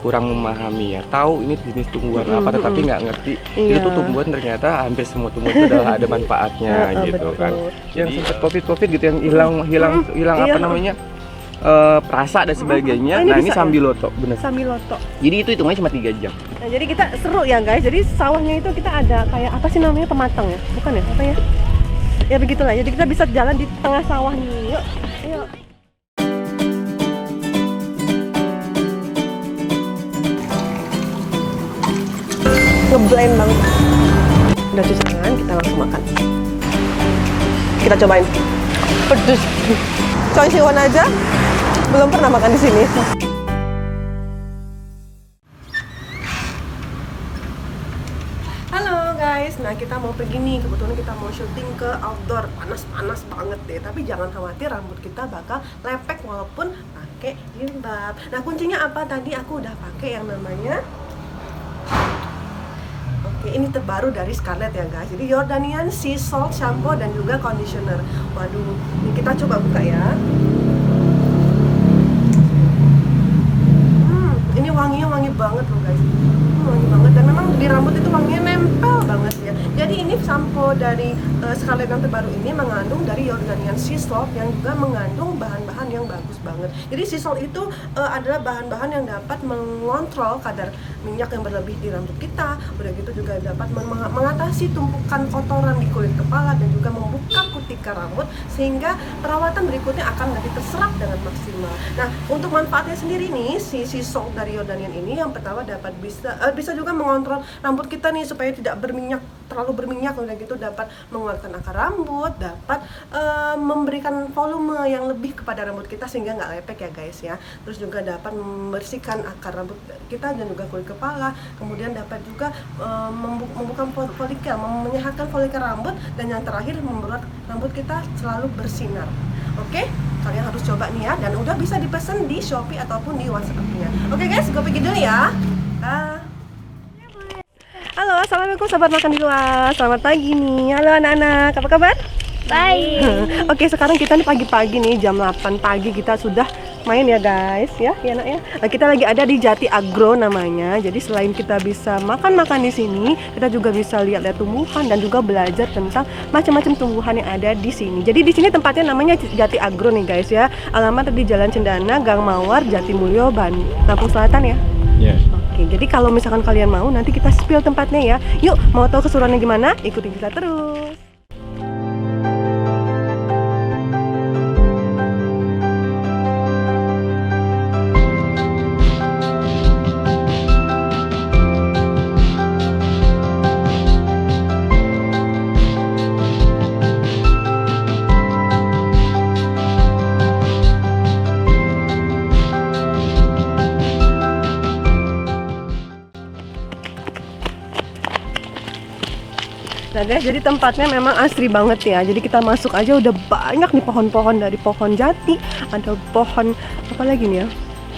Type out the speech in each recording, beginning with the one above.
kurang memahami ya, tahu ini jenis tumbuhan apa tetapi nggak ngerti itu tuh tumbuhan ternyata hampir semua tumbuhan itu adalah ada manfaatnya gitu kan. Yang sempat covid gitu yang hilang apa namanya perasa dan sebagainya. Nah ini sambiloto, bener. Sambiloto. Jadi itu hitungannya cuma 3 jam. Nah jadi kita seru ya guys. Jadi sawahnya itu kita ada kayak apa sih namanya, pematang ya? Bukan ya? Apa ya? Ya begitulah. Jadi kita bisa jalan di tengah sawah nih. Yuk, yuk. Ngeblend banget. Udah cuci tangan, kita langsung makan. Kita cobain. Pedes. Choi Siwon aja belum pernah makan di sini. Halo guys, nah kita mau pergi nih. Kebetulan kita mau syuting ke outdoor, panas banget deh. Tapi jangan khawatir, rambut kita bakal lepek walaupun pakai jilbab. Nah kuncinya apa? Tadi aku udah pakai yang namanya ini terbaru dari Scarlett ya guys. Jadi Jordanian Sea Salt Shampoo dan juga conditioner. Waduh, ini kita coba buka ya. Ini wanginya wangi banget loh guys. Wangi banget dan memang di rambut itu wanginya nempel banget ya. Jadi ini sampo dari Scarlett yang terbaru ini mengandung dari Jordanian Sea Salt yang juga mengandung bahan-bahan yang bagus banget. Jadi sea salt itu adalah bahan-bahan yang dapat mengontrol kadar minyak yang berlebih di rambut kita. Udah gitu juga dapat mengatasi tumpukan kotoran di kulit kepala dan juga membuka kutika rambut sehingga perawatan berikutnya akan lebih terserap dengan maksimal. Nah, untuk manfaatnya sendiri nih, si sea salt dari Jordanian ini yang pertama dapat bisa juga mengontrol rambut kita nih supaya tidak terlalu berminyak. Udah gitu dapat menguatkan akar rambut, dapat memberikan volume yang lebih kepada rambut kita sehingga nggak lepek ya guys ya. Terus juga dapat membersihkan akar rambut kita dan juga kulit kepala. Kemudian dapat juga membuka folikel, menyehatkan folikel rambut, dan yang terakhir membuat rambut kita selalu bersinar. Oke, kalian harus coba nih ya, dan udah bisa dipesan di Shopee ataupun di WhatsApp-nya. Oke guys, gue pergi dulu ya. Halo, assalamualaikum sahabat makan di luar. Selamat pagi nih. Halo anak-anak, apa kabar? Baik. Oke, sekarang kita nih pagi-pagi nih, jam 8 pagi kita sudah main ya guys, ya anak ya. Nah, kita lagi ada di Jati Agro namanya. Jadi selain kita bisa makan-makan di sini, kita juga bisa lihat-lihat tumbuhan dan juga belajar tentang macam-macam tumbuhan yang ada di sini. Jadi di sini tempatnya namanya Jati Agro nih guys ya. Alamat di Jalan Cendana, Gang Mawar, Jatimulyo, Lampung Selatan ya. Yes. Oke, jadi kalau misalkan kalian mau, nanti kita spill tempatnya ya. Yuk, mau tahu keseruannya gimana? Ikutin kita terus. Nah guys, jadi tempatnya memang asri banget ya. Jadi kita masuk aja udah banyak nih pohon-pohon, dari pohon jati, ada pohon apa lagi nih ya?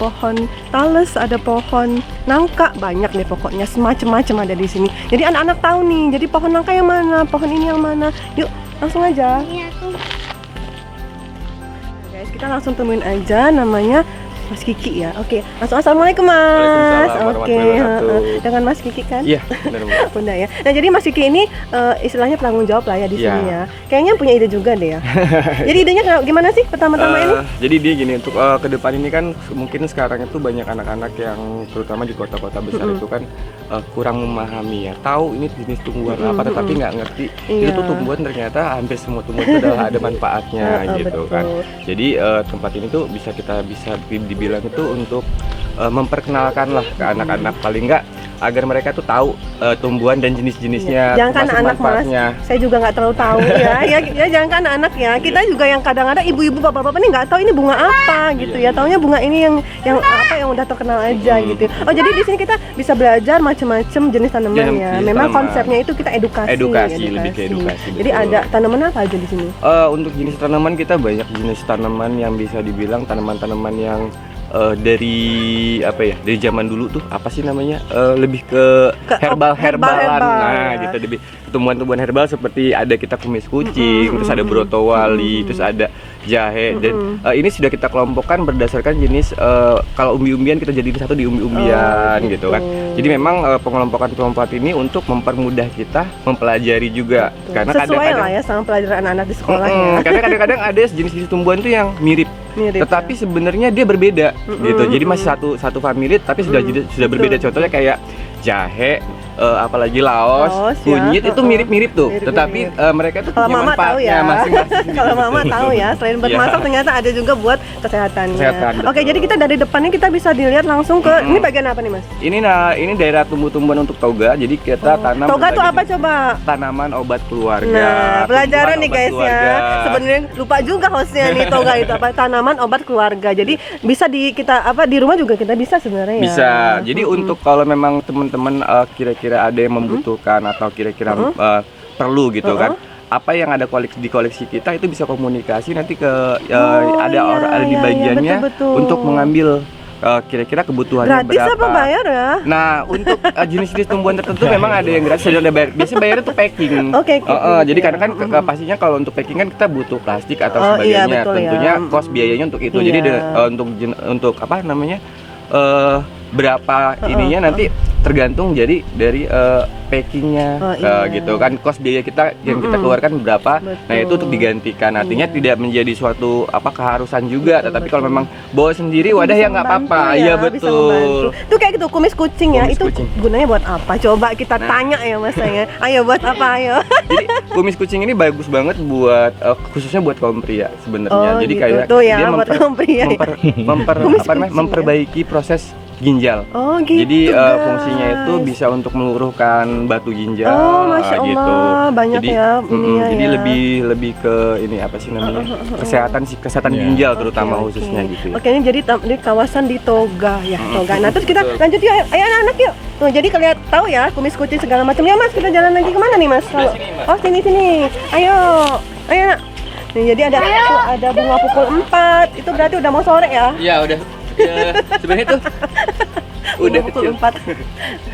Pohon tales, ada pohon nangka, banyak nih pokoknya semacam-macam ada di sini. Jadi anak-anak tahu nih, jadi pohon nangka yang mana, pohon ini yang mana. Yuk, langsung aja. Ini aku. Nah, guys, kita langsung temuin aja namanya Mas Kiki ya. Oke, langsung assalamualaikum Mas. Waalaikumsalam Oke, warahmatullahi wabarakatuh. dengan Mas Kiki kan? Iya, benar. Bunda ya. Nah jadi Mas Kiki ini istilahnya penanggung jawab lah ya di sini ya. Kayaknya punya ide juga deh ya. Jadi idenya gimana sih pertama-tama ini? Jadi dia gini, untuk ke depan ini kan mungkin sekarang itu banyak anak-anak yang terutama di kota-kota besar itu kan kurang memahami ya, tahu ini jenis tumbuhan apa tetapi nggak ngerti itu tuh tumbuhan ternyata hampir semua tumbuhan itu adalah ada manfaatnya gitu kan. Jadi tempat ini tuh bisa dibilang itu untuk memperkenalkan lah ke anak-anak, paling nggak agar mereka tuh tahu tumbuhan dan jenis-jenisnya. Jangan kan anak Mas, saya juga nggak terlalu tahu ya jangan kan anak ya. Kita juga yang kadang-kadang ibu-ibu bapak-bapak ini nggak tahu ini bunga apa gitu ya. Taunya bunga ini yang apa yang udah terkenal aja gitu. Oh jadi di sini kita bisa belajar macam-macam jenis tanaman ya. Memang konsepnya itu kita edukasi. Lebih ke edukasi. Jadi ada tanaman apa aja di sini? Untuk jenis tanaman kita banyak jenis tanaman yang bisa dibilang tanaman-tanaman yang dari apa ya, dari zaman dulu tuh apa sih namanya, lebih ke herbalan. Nah gitu, lebih tumbuhan-tumbuhan herbal seperti ada kita kumis kucing, terus ada brotowali, terus ada jahe, dan ini sudah kita kelompokkan berdasarkan jenis. Kalau umbi-umbian kita jadi satu di umbi-umbian gitu kan. Jadi memang pengelompokan ini untuk mempermudah kita mempelajari juga. Karena Sesuai kadang-kadang lah ya sama pelajaran anak-anak di sekolah ya. karena kadang-kadang ada jenis-jenis tumbuhan tuh yang mirip, tetapi sebenarnya dia berbeda gitu. Jadi masih satu famili tapi sudah berbeda. Contohnya kayak jahe, apalagi laos, kunyit, itu mirip-mirip tuh. Tetapi mereka tuh punya manfaatnya masing-masing. Kalau mama tahu ya, selain bermasak ternyata ada juga buat kesehatannya. Oke, jadi kita dari depannya kita bisa dilihat langsung ke ini bagian apa nih, Mas? Ini daerah tumbuh-tumbuhan untuk toga. Jadi kita tanam. Toga tuh apa coba? Tanaman obat keluarga. Nah, pelajaran nih guys ya. Sebenarnya lupa juga hostnya nih, toga itu apa? Tanaman obat keluarga. Jadi bisa di rumah juga kita bisa sebenarnya ya. Bisa. Jadi untuk kalau memang teman-teman kira-kira ada yang membutuhkan atau kira-kira perlu gitu kan, apa yang ada di koleksi kita itu bisa komunikasi nanti ke ada di bagiannya betul. Untuk mengambil kira-kira kebutuhannya gratis berapa. Apa bayar ya? Nah, untuk jenis-jenis tumbuhan tertentu memang ada yang gratis, ada bayar. Biasanya bayarnya tuh packing. Jadi karena kan pastinya kalau untuk packing kan kita butuh plastik atau sebagainya. Tentunya cost biayanya untuk itu. Jadi untuk apa namanya? Berapa ininya nanti tergantung dari packingnya gitu kan, cost biaya kita yang kita keluarkan berapa. Nah itu untuk digantikan, artinya tidak menjadi suatu keharusan juga, tetapi kalau memang bawa sendiri wadah ya nggak apa-apa. Iya betul. Tuh kayak gitu kumis kucing ya, itu gunanya buat apa? Coba kita tanya ya Mas ya. Ayo buat apa ayo? Jadi kumis kucing ini bagus banget buat khususnya buat kaum pria sebenarnya. Jadi kayak dia memperbaiki proses ginjal. Jadi fungsinya itu bisa untuk meluruhkan batu ginjal. Masya Allah, gitu. banyak jadi, ya. Jadi lebih ke ini apa sih namanya? Kesehatan ginjal terutama khususnya gitu ya. Oke, ini jadi di kawasan di Toga ya, Toga. Nah, terus kita lanjut yuk, ayo anak-anak yuk. Tuh, jadi kalian tahu ya, kumis kucing segala macam. Ya Mas, kita jalan lagi kemana nih Mas? Sini. Ayo. Nih, jadi ada bunga pukul 4. Itu berarti udah mau sore ya? Iya, udah. Sebenarnya tuh udah pukul 4.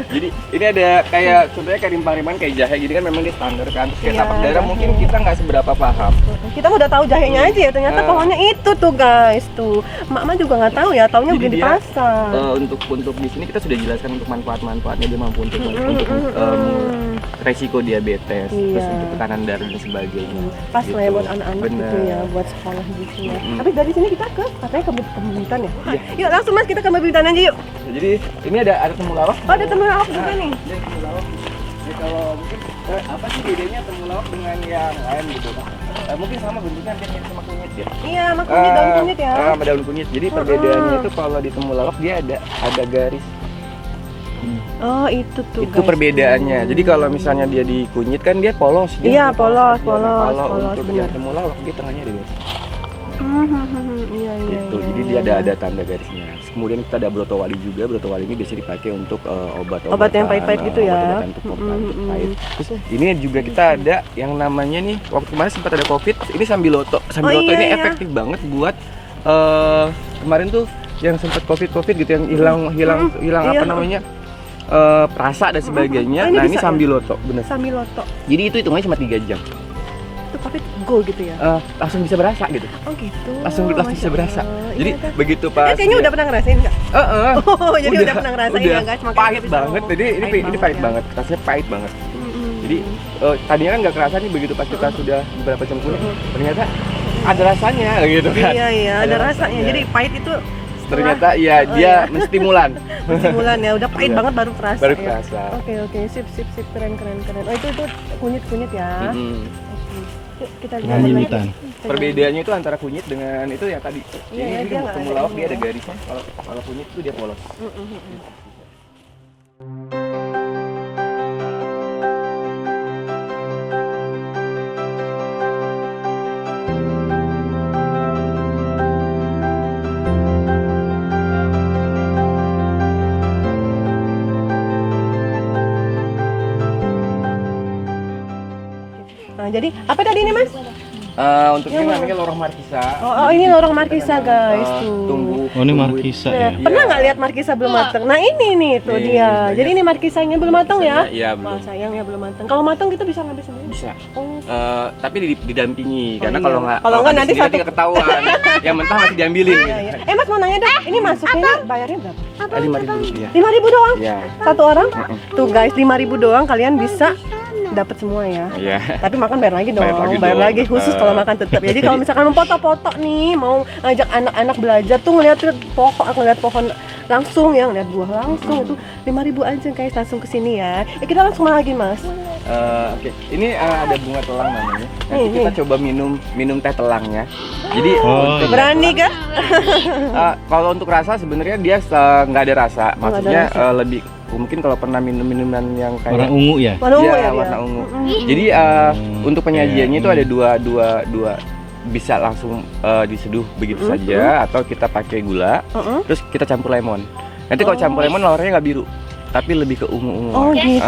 Jadi ini ada kayak contohnya kayak rimpang-rimpang kayak jahe gini kan memang dia standar kan. Terus kayak tapak darah mungkin kita nggak seberapa paham. Kita udah tahu jahenya aja ya, ternyata pohonnya itu tuh guys tuh. Mak juga nggak tahu ya, taunya beli di pasar. Untuk di sini kita sudah jelaskan untuk manfaatnya, dia mampu untuk resiko diabetes, terus untuk tekanan darah dan sebagainya. Pas lah ya buat anak-anak gitu ya, buat sekolah gitu ya. Tapi dari sini kita katanya ke Pembibitan ya. Yuk langsung Mas, kita ke Pembibitan aja yuk. Jadi ini ada temulawak. Ada temulawak juga nih. Ada temulawak. Jadi kalau mungkin apa sih bedanya temulawak dengan yang lain gitu kan? Mungkin sama bentuknya hampir mirip sama kunyit ya. Iya, sama kunyit, daun kunyit ya. Sama daun kunyit. Jadi perbedaannya itu kalau di temulawak dia ada garis. Itu tuh. Itu perbedaannya. Jadi kalau misalnya dia di kunyit kan dia polos. Iya, polos. Kalau untuk yang temulawak dia tengahnya ada garis. Iya. Jadi dia ada tanda garisnya. Kemudian kita ada brotowali juga. Brotowali ini biasanya dipakai untuk obat yang pahit-pahit gitu ya. Pahit. Terus ini juga kita ada yang namanya nih, waktu kemarin sempat ada COVID, ini sambiloto. Sambiloto ini efektif banget buat kemarin tuh yang sempat COVID gitu, yang hilang apa namanya? Perasa dan sebagainya. Nah, ini sambiloto, bener. Sambiloto. Jadi itu hitungannya cuma 3 jam. Itu COVID go gitu ya? Langsung bisa berasa gitu. Oh gitu. Langsung bisa berasa. Jadi begitu pas. Kayaknya udah pernah ngerasain nggak? Jadi udah pernah ngerasain ya guys. Pahit banget. Jadi ini pahit banget. Rasanya pahit banget. Jadi tadinya kan nggak kerasa nih, begitu pas kita sudah beberapa jam kemudian ternyata ada rasanya gitu kan. Iya ada rasanya. Jadi pahit itu ternyata dia menstimulan. Stimulan ya, udah pahit banget baru kerasa. Oke, sip, keren. Oh itu kunyit ya. Yuk, kita lihat. Perbedaannya itu antara kunyit dengan itu ya tadi. Ini temulawak dia ada garisnya. Kalau kunyit itu dia polos. Nah, jadi apa tadi ini Mas? Untuk ini namanya lorong markisa. Oh, ini lorong markisa guys tuh. Oh, ini markisa ya. Pernah nggak lihat markisa belum matang? Nah ini nih tuh dia. Jadi ini markisanya belum matang ya? Iya belum. Wah, sayang ya belum matang. Kalau matang kita bisa ngambil sendiri? Bisa. Oh. Tapi didampingi karena iya. kalau nggak nanti sendiri tinggal ketahuan. Yang mentah masih diambilin. Iya, iya. Mas mau nanya deh, ini masuknya bayarnya berapa? 5.000 rupiah. 5.000 doang? Iya. Satu orang? Tuh guys, 5.000 doang kalian bisa dapat semua ya. Iya. Tapi makan bayar lagi dong. Bayar lagi dong. Khusus kalau makan tetap. Jadi kalau misalkan mau foto-foto nih, mau ngajak anak-anak belajar tuh ngeliat pohon langsung ya, ngeliat buah langsung itu 5.000 aja guys, langsung kesini ya. Kita langsung lagi Mas. Oke. Ini ada bunga telang namanya. Nanti kita coba minum teh telangnya. Jadi untuk Berani kan? kalau untuk rasa sebenarnya dia nggak ada rasa. Maksudnya lebih mungkin kalau pernah minum-minuman yang kayak warna ungu ya. Warna ungu ya. Warna ungu. Jadi untuk penyajiannya itu ada dua bisa langsung diseduh begitu saja atau kita pakai gula terus kita campur lemon. Nanti kalau campur lemon warnanya nggak biru tapi lebih ke ungu-ungu. Oh gitu.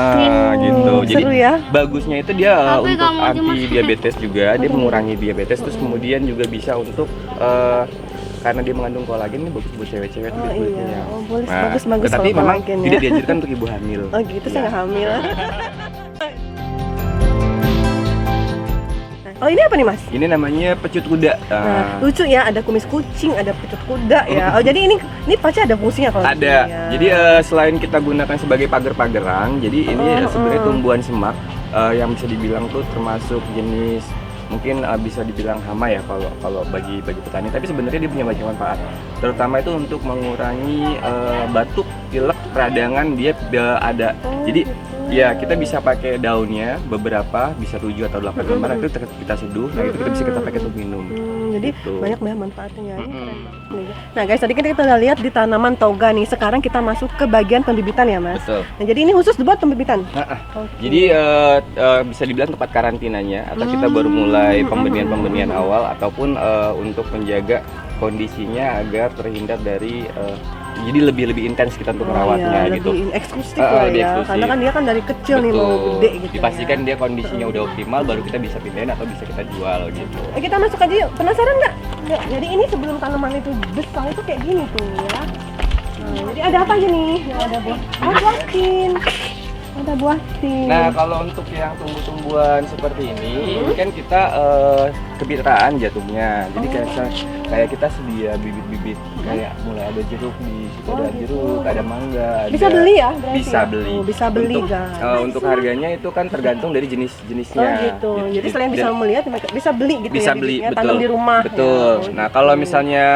Gitu. Jadi seru ya. bagusnya itu dia untuk anti diabetes juga, dia mengurangi diabetes terus kemudian juga bisa untuk karena dia mengandung kolagen ini bagus buat cewek-cewek Oh iya. Oh, boleh, Nah, bagus tetapi kalau memang kolagen ya. tidak dianjurkan untuk ibu hamil. Oh gitu, saya nggak hamil. Oh ini apa nih Mas? Ini namanya pecut kuda. Nah, lucu ya, ada kumis kucing, ada pecut kuda ya. Oh jadi ini pasti ada fungsinya kalau Ada. begini ya. Jadi selain kita gunakan sebagai pagar-pageran, jadi ini sebenarnya tumbuhan semak yang bisa dibilang tuh termasuk jenis mungkin bisa dibilang hama ya kalau bagi petani. Tapi sebenarnya dia punya banyak manfaat. Terutama itu untuk mengurangi batuk, pilek, peradangan dia ada. Jadi ya kita bisa pakai daunnya beberapa, bisa 7 atau 8 lembar itu kita seduh, nah itu kita pakai untuk minum. Jadi Gitu. banyak manfaatnya ya. Ini keren banget. Nah guys, tadi kita udah lihat di tanaman toga nih. Sekarang kita masuk ke bagian pembibitan ya Mas. Betul. Nah jadi ini khusus buat pembibitan. Oke. Jadi bisa dibilang tempat karantinanya atau kita baru mulai pembenihan awal ataupun untuk menjaga kondisinya agar terhindar dari jadi lebih intens kita untuk merawatnya gitu. Lebih eksklusif lah lebih ya. eksklusif. Karena kan dia kan dari kecil nih mau gede gitu. Dipastikan dia kondisinya udah optimal baru kita bisa pindahin atau bisa kita jual gitu. Kita masuk aja yuk. Penasaran nggak? Nggak. Jadi ini sebelum tanaman itu besar itu kayak gini tuh ya. Nah, jadi ada apa aja nih? Ada buah tin. Ada buah tin. Nah kalau untuk yang tumbuh-tumbuhan seperti ini kan kita kemitraan jatuhnya. Jadi kayak kita sedia bibit-bibit kayak mulai ada jeruk di situ, ada jeruk, ada mangga. Bisa beli ya? Berarti Bisa ya? beli. Oh, bisa beli guys. Untuk harganya itu kan tergantung dari jenis-jenisnya. Oh gitu. Jadi selain bisa melihat, bisa beli gitu bisa ya? beli, bibitnya, betul. tanam di rumah. Betul. Ya. Nah kalau misalnya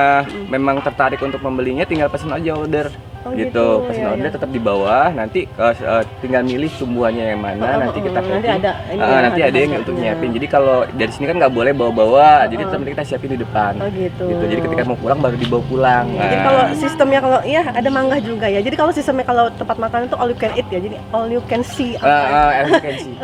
memang tertarik untuk membelinya, tinggal pesan aja order. Gitu. Pesan order tetap di bawah. Nanti tinggal milih tumbuhannya yang mana. Nanti kita packing. Nanti ada yang untuk nyiapin. Jadi kalau dari sini kan nggak boleh bawa-bawa. Jadi tetap kita siapin di depan. Oh gitu. Jadi ketika mau pulang baru dibawa pulang. Jadi kalau sistemnya kalau iya ada mangga juga ya. Jadi kalau sistemnya kalau tempat makan itu all you can eat ya. Jadi all you can see.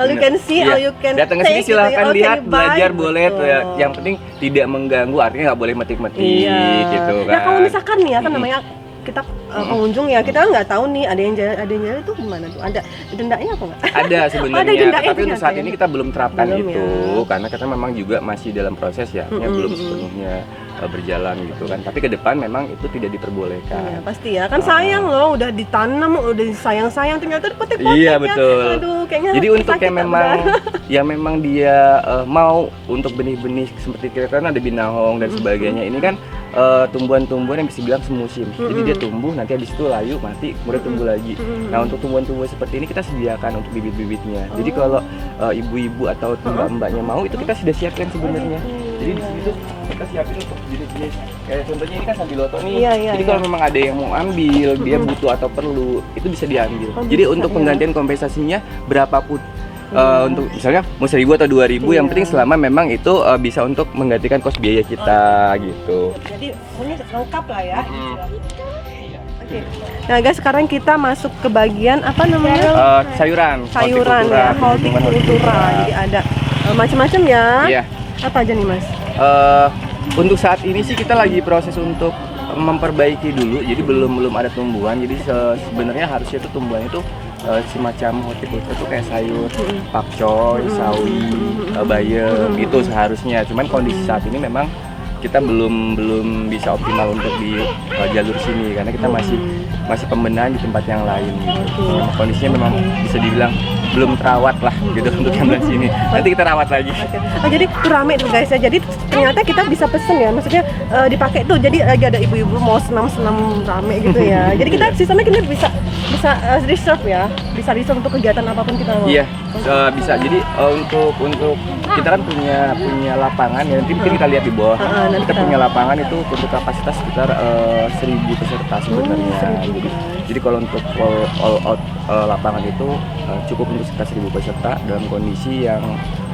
All you can see, all you can datang ke sini taste gitu silahkan ya. lihat, All can you belajar buy, boleh tuh ya. betul. Yang penting tidak mengganggu, artinya nggak boleh metik-metik gitu kan. Nah kalau misalkan nih ya kan namanya kita pengunjung ya, kita nggak tahu nih ada yang jalan itu gimana tuh, ada dendanya apa nggak? Ada sebenarnya, Ada dendanya tapi untuk saat ya? ini kita belum terapkan Belum itu ya. karena kita memang juga masih dalam proses ya, belum sepenuhnya berjalan gitu kan. Tapi ke depan memang itu tidak diperbolehkan. Iya pasti ya, kan sayang loh, udah ditanam, udah disayang-sayang ternyata dipetik-petik. Iya ya. betul. Aduh, kayaknya jadi untuk sakit yang memang dia mau untuk benih-benih seperti kita kan ada binahong dan sebagainya. Ini kan tumbuhan-tumbuhan yang bisa bilang semusim. Jadi dia tumbuh, nanti habis itu layu, mati, kemudian tumbuh lagi. Nah untuk tumbuhan-tumbuhan seperti ini kita sediakan untuk bibit-bibitnya. Jadi kalau ibu-ibu atau mbak-mbaknya mau, itu kita sudah siapkan sebenarnya. Jadi di situ kita siapin untuk jenis-jenis kayak contohnya ini kan sambiloto nih. Jadi kalau memang ada yang mau ambil, dia butuh atau perlu, itu bisa diambil. Jadi untuk penggantian kompensasinya berapapun. Untuk misalnya mau 1.000 atau 2.000 yang penting selama memang itu bisa untuk menggantikan kos biaya kita gitu. Jadi ini lengkap lah ya. Oke. Nah guys, sekarang kita masuk ke bagian apa namanya? Sayuran Ya, hortikultura. Jadi ada macam-macam ya. Iya. Apa aja nih Mas? Untuk saat ini sih kita lagi proses untuk memperbaiki dulu. Jadi belum ada tumbuhan. Jadi sebenarnya harusnya tuh tumbuhan itu semacam hortikultura itu kayak sayur, pakcoy, sawi, bayam itu seharusnya. Cuman kondisi saat ini memang kita belum bisa optimal untuk di jalur sini karena kita masih pembenahan di tempat yang lain gitu. Kondisinya memang bisa dibilang belum terawat lah gitu untuk yang belah sini. Nanti kita rawat lagi. Oh, jadi tuh rame tuh guys ya. Jadi ternyata kita bisa pesen ya. Maksudnya dipakai tuh. Jadi lagi ada ibu-ibu mau senam rame gitu ya. Jadi kita sistemnya kita bisa reserve ya. Bisa reserve untuk kegiatan apapun kita mau. Iya, bisa. Jadi untuk kita kan punya lapangan ya. Nanti mungkin kita lihat di bawah. Kita punya lapangan itu untuk kapasitas sekitar 1.000 peserta sebenarnya. Jadi kalau untuk all out lapangan itu cukup untuk sekitar 1.000 peserta dalam kondisi yang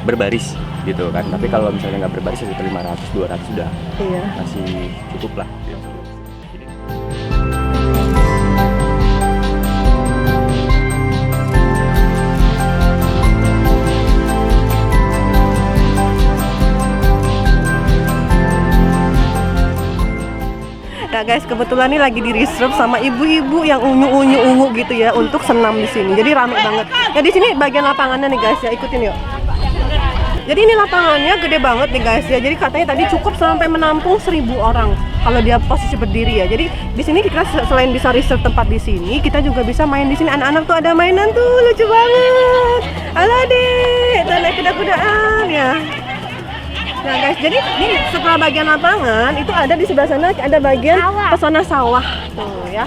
berbaris gitu kan. Tapi kalau misalnya nggak berbaris sekitar 500-200 sudah masih cukup lah gitu. Nah guys, kebetulan nih lagi di reserve sama ibu-ibu yang unyu gitu ya untuk senam di sini. Jadi rame banget. Ya di sini bagian lapangannya nih guys ya, ikutin yuk. Jadi ini lapangannya gede banget nih guys ya. Jadi katanya tadi cukup sampai menampung 1.000 orang kalau dia posisi berdiri ya. Jadi di sini kita selain bisa reserve tempat di sini, kita juga bisa main di sini. Anak-anak tuh ada mainan tuh lucu banget. Halo Dek, tuh naik kuda-kudaan ya. Nah guys, jadi ini setelah bagian lapangan itu ada di sebelah sana ada bagian pesona sawah tuh ya.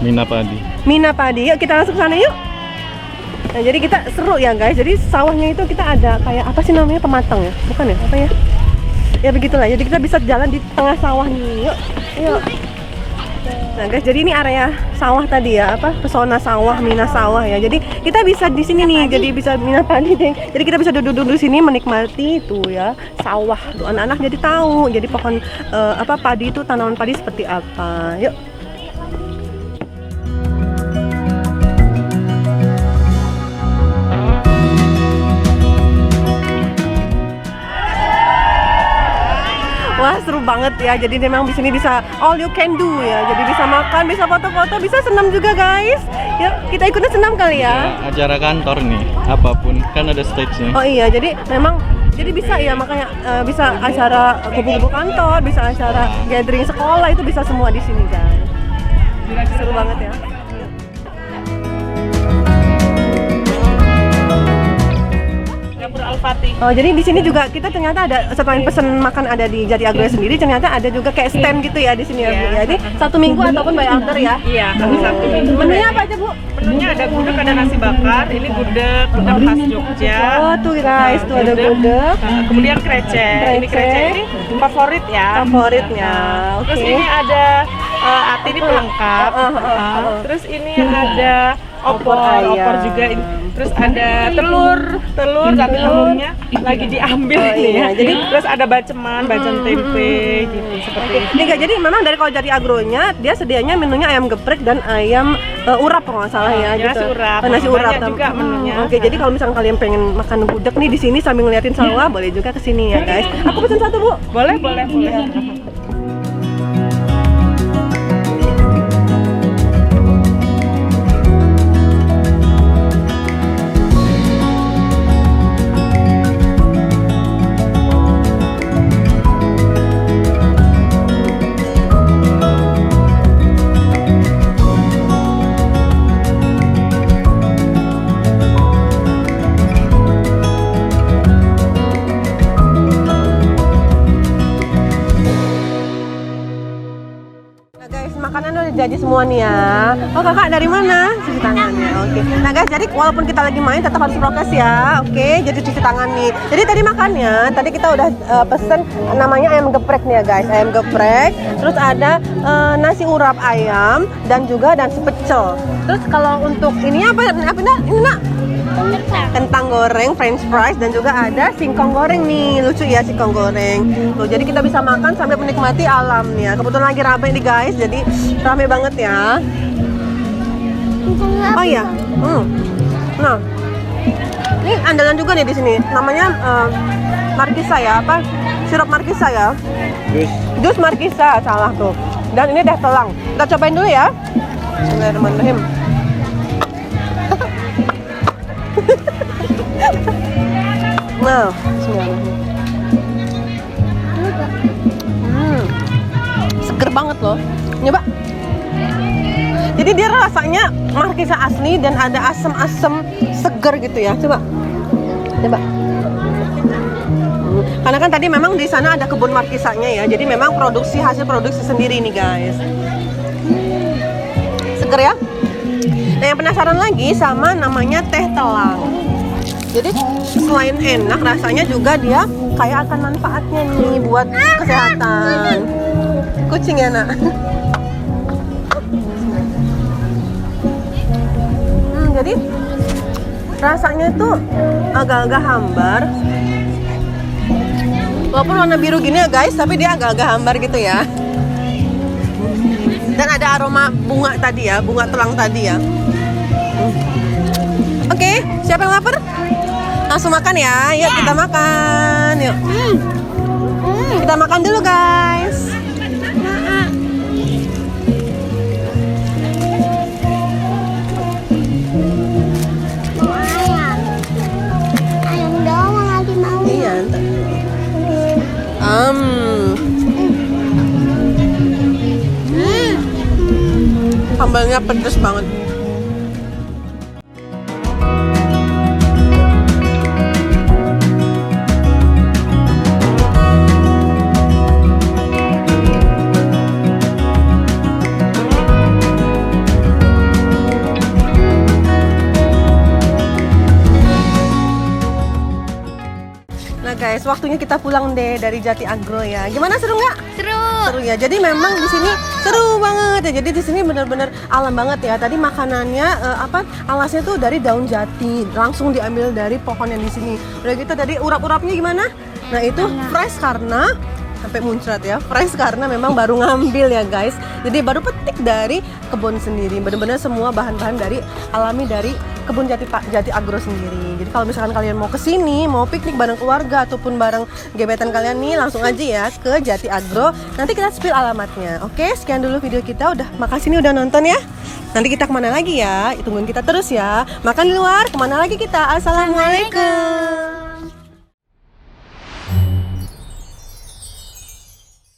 Mina Padi. Mina Padi. Yuk kita langsung ke sana yuk. Nah, jadi kita seru ya guys. Jadi sawahnya itu kita ada kayak apa sih namanya, pematang ya? Bukan ya? Apa ya? Ya begitulah. Jadi kita bisa jalan di tengah sawah nih. Yuk. Yuk. Nah guys, jadi ini area sawah tadi ya, apa pesona sawah, Mina sawah ya. Jadi kita bisa di sini nih, jadi bisa Mina Padi deh. Jadi kita bisa duduk-duduk di sini menikmati itu ya sawah. Tuh anak-anak jadi tahu, jadi pohon apa padi itu, tanaman padi seperti apa. Yuk. Wah seru banget ya. Jadi memang di sini bisa all you can do ya. Jadi bisa makan, bisa foto-foto, bisa senam juga guys. Yuk kita ikutin senam kali ya. Acara kantor nih, apapun kan ada stage-nya. Oh iya, jadi memang jadi bisa ya, makanya bisa acara kumpul-kumpul kantor, bisa acara gathering sekolah, itu bisa semua di sini guys. Seru banget ya. Oh, jadi di sini juga kita ternyata ada, selain pesen makan ada di Jati Agro sendiri, ternyata ada juga kayak stand gitu ya di sini ya Bu ya. Ini 1 minggu ataupun by order ya? Iya, satu minggu. Menunya apa aja Bu? Menunya ada gudeg, ada nasi bakar, ini gudeg khas Jogja. Oh tuh guys, tuh ada gudeg. Kemudian krecek. Ini krecek ini favorit ya. Favoritnya. Oke. Terus ini ada ati, ini pelengkap. Terus ini ada opor juga ini. Terus ada telur tapi telurnya lagi diambil nih ya. Jadi terus ada baceman tempe gitu seperti itu. Ini enggak, jadi memang dari kalau Jati Agronya dia sedianya menunya ayam geprek dan ayam urap kalau nggak salah ya, gitu. Nasi urap juga menunya. Oke, jadi kalau misalnya kalian pengen makan gudeg nih di sini sambil ngeliatin sawah, boleh juga ke sini ya guys. Aku pesen 1 Bu. Boleh. Jadi semua nih ya. Oh kakak dari mana? Cuci tangannya. Oke. Nah guys, jadi walaupun kita lagi main tetap harus prokes ya. Oke. Jadi cuci tangan nih. Jadi tadi makannya, tadi kita udah pesen namanya ayam geprek nih ya guys. Ayam geprek. Terus ada nasi urap ayam dan juga nasi pecel. Terus kalau untuk ini apa nak? Ini nak? Kentang goreng, french fries, dan juga ada singkong goreng nih. Lucu ya singkong goreng. Tuh, jadi kita bisa makan sambil menikmati alamnya. Kebetulan lagi rame nih guys, jadi rame banget ya. Oh iya. Nah, ini andalan juga nih di sini. Namanya markisa ya, apa? Sirup markisa ya. Jus markisa, salah tuh. Dan ini teh telang. Kita cobain dulu ya. Bismillahirrahmanirrahim. Nah, bismillahirrahmanirrahim. Seger banget loh. Nyoba. Jadi dia rasanya markisa asli dan ada asam-asam seger gitu ya. Coba. Karena kan tadi memang di sana ada kebun markisanya ya. Jadi memang hasil produksi sendiri nih guys. Seger ya. Nah yang penasaran lagi sama namanya teh telang. Jadi selain enak rasanya juga dia kayak akan manfaatnya nih buat kesehatan. Kucing ya nak. Jadi rasanya tuh agak-agak hambar. Walaupun warna biru gini ya guys, tapi dia agak-agak hambar gitu ya. Dan ada aroma bunga tadi ya, bunga telang tadi ya. Oke, siapa yang lapar? Langsung makan ya. Yuk kita makan. Yuk. Kita makan dulu guys. Ayam doang lagi mau. Iya. Sambalnya pedes banget. Nah guys, waktunya kita pulang deh dari Jati Agro ya. Gimana, seru nggak? Seru. Seru ya. Jadi memang di sini seru banget ya. Jadi di sini benar-benar alam banget ya. Tadi makanannya alasnya tuh dari daun jati, langsung diambil dari pohon yang di sini. Udah gitu tadi urap-urapnya gimana? Nah itu fresh karena sampai muncrat ya. Fresh karena memang baru ngambil ya guys. Jadi baru petik dari kebun sendiri. Benar-benar semua bahan-bahan dari alami dari kebun Jati Agro sendiri. Jadi kalau misalkan kalian mau kesini, mau piknik bareng keluarga ataupun bareng gebetan kalian nih, langsung aja ya ke Jati Agro. Nanti kita spill alamatnya. Oke, sekian dulu video kita. Makasih nih udah nonton ya. Nanti kita kemana lagi ya? Tungguin kita terus ya. Makan di luar, kemana lagi kita? Assalamualaikum.